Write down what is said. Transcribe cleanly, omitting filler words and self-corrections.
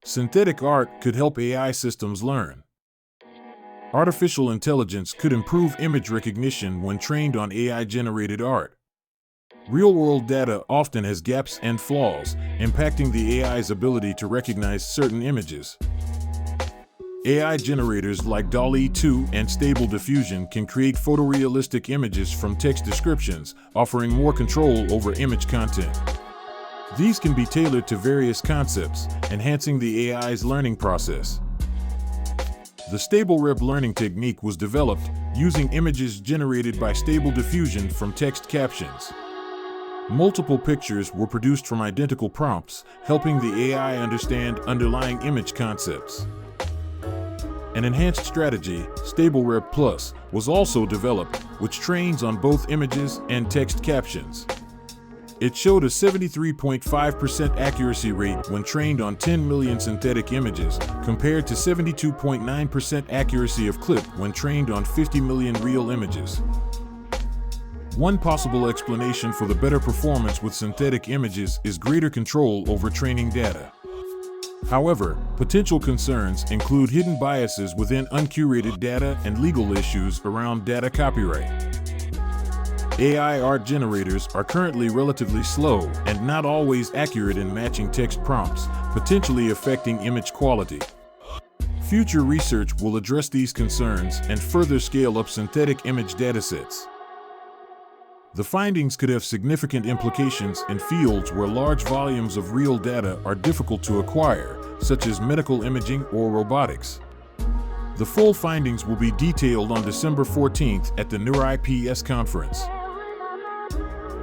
Synthetic art could help AI systems learn. Artificial intelligence could improve image recognition when trained on AI-generated art. Real-world data often has gaps and flaws, impacting the AI's ability to recognize certain images. AI generators like DALL-E 2 and Stable Diffusion can create photorealistic images from text descriptions, offering more control over image content. These can be tailored to various concepts, enhancing the AI's learning process. The StableRep learning technique was developed using images generated by Stable Diffusion from text captions. Multiple pictures were produced from identical prompts, helping the AI understand underlying image concepts. An enhanced strategy, StableRep Plus, was also developed, which trains on both images and text captions. It showed a 73.5% accuracy rate when trained on 10 million synthetic images, compared to 72.9% accuracy of CLIP when trained on 50 million real images. One possible explanation for the better performance with synthetic images is greater control over training data. However, potential concerns include hidden biases within uncurated data and legal issues around data copyright. AI art generators are currently relatively slow and not always accurate in matching text prompts, potentially affecting image quality. Future research will address these concerns and further scale up synthetic image datasets. The findings could have significant implications in fields where large volumes of real data are difficult to acquire, such as medical imaging or robotics. The full findings will be detailed on December 14th at the NeurIPS conference.